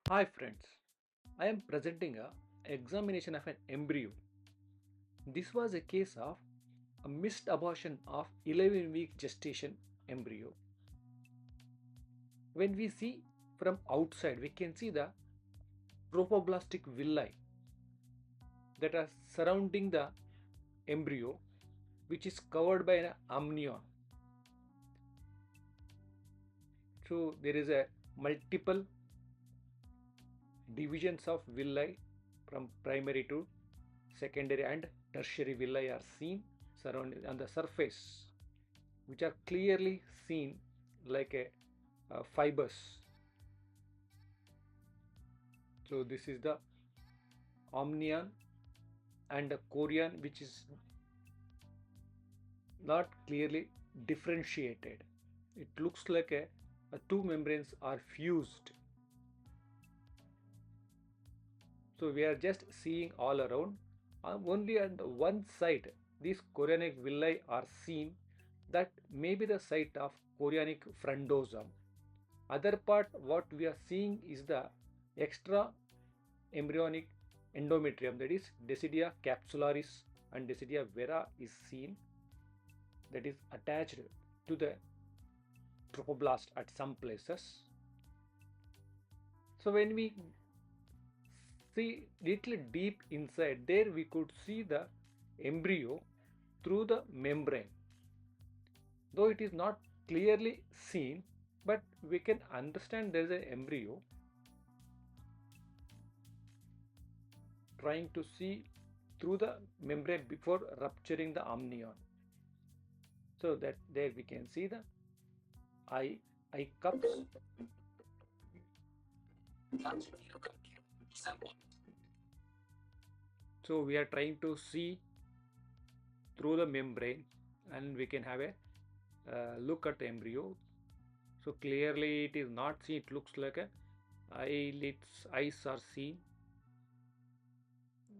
Hi friends, I am presenting a examination of an embryo. This was a case of a missed abortion of 11-week gestation embryo. When we see from outside, we can see the trophoblastic villi that are surrounding the embryo, which is covered by an amnion. So there is a multiple divisions of villi from primary to secondary and tertiary villi are seen surrounding on the surface, which are clearly seen like a fibers. So this is the amnion and the chorion, which is not clearly differentiated. It looks like a two membranes are fused. So we are just seeing all around. Only on the one side, these chorionic villi are seen. That may be the site of chorionic frondosome. Other part, what we are seeing is the extra embryonic endometrium, that is Decidia capsularis and Decidia vera is seen, that is attached to the trophoblast at some places. So when we see little deep inside, there we could see the embryo through the membrane. Though it is not clearly seen, but we can understand there is an embryo trying to see through the membrane before rupturing the amnion. So that there we can see the eye cups. So we are trying to see through the membrane and we can have a look at the embryo. So clearly it is not seen, it looks like a eyes are seen,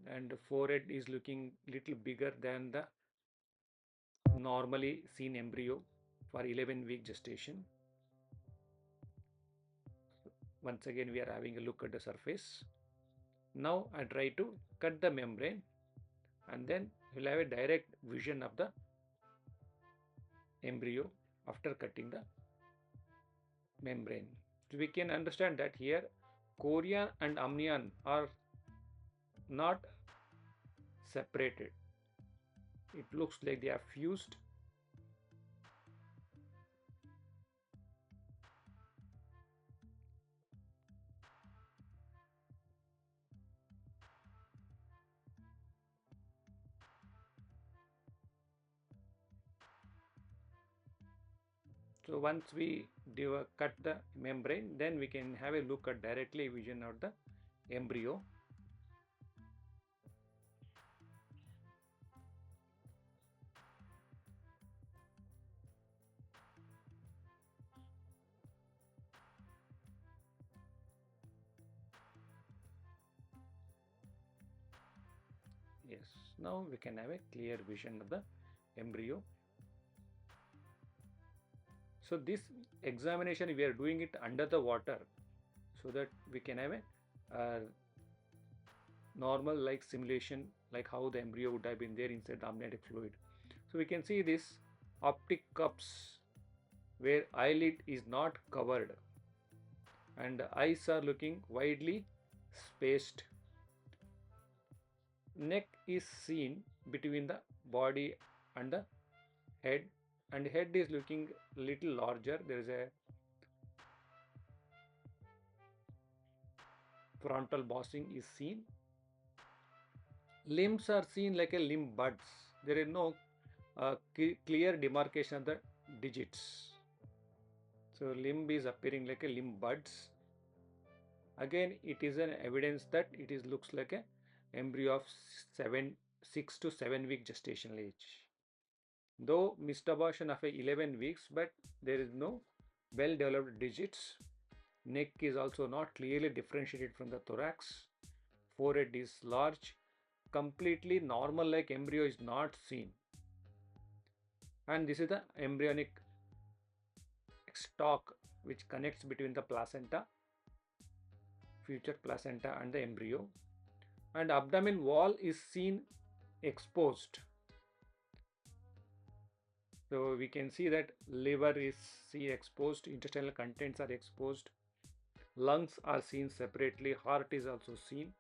and the forehead is looking little bigger than the normally seen embryo for 11-week gestation. Once again we are having a look at the surface. Now I try to cut the membrane and then we'll have a direct vision of the embryo after cutting the membrane. So we can understand that here chorion and amnion are not separated. It looks like they are fused. So once we cut the membrane, then we can have a look at directly vision of the embryo. Yes, now we can have a clear vision of the embryo. So this examination we are doing it under the water so that we can have a normal like simulation like how the embryo would have been there inside the amniotic fluid. So we can see this optic cups where eyelid is not covered and the eyes are looking widely spaced. Neck is seen between the body and the head, and head is looking little larger. There is a frontal bossing is seen. Limbs are seen like a limb buds. There is no clear demarcation of the digits. So limb is appearing like a limb buds. Again, it is an evidence that it is looks like a embryo of 6 to 7 week gestational age. Though missed abortion of 11 weeks, but there is no well developed digits. Neck is also not clearly differentiated from the thorax. Forehead is large. Completely normal like embryo is not seen. And this is the embryonic stalk which connects between the placenta, future placenta and the embryo, and abdomen wall is seen exposed. So we can see that liver is seen exposed, intestinal contents are exposed, lungs are seen separately, heart is also seen.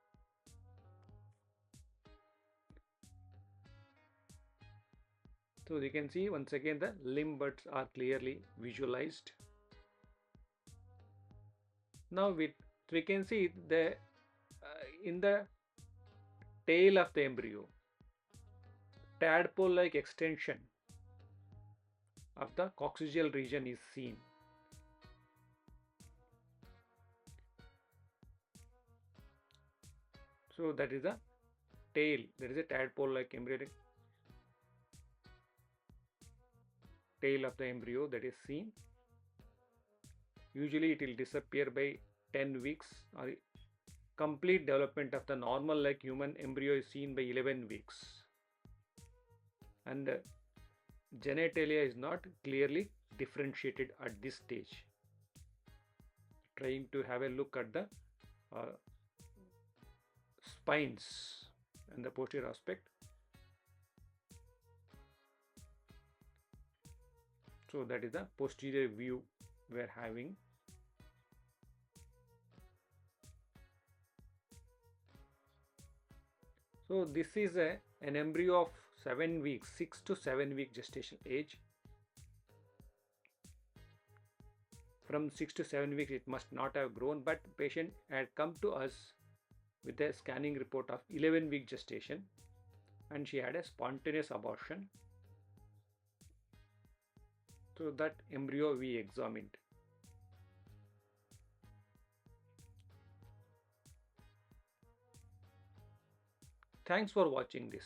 So you can see once again the limb buds are clearly visualized. Now we can see the in the tail of the embryo, tadpole-like extension of the coccygeal region is seen. So that is the tail, there is a tadpole-like embryonic tail of the embryo that is seen. Usually it will disappear by 10 weeks, or complete development of the normal like human embryo is seen by 11 weeks. And genitalia is not clearly differentiated at this stage. Trying to have a look at the spines and the posterior aspect. So that is the posterior view we are having. So this is an embryo of 7 weeks, 6 to 7 week gestation age. From 6 to 7 weeks it must not have grown, but patient had come to us with a scanning report of 11-week gestation, and she had a spontaneous abortion. So that embryo we examined. Thanks for watching this.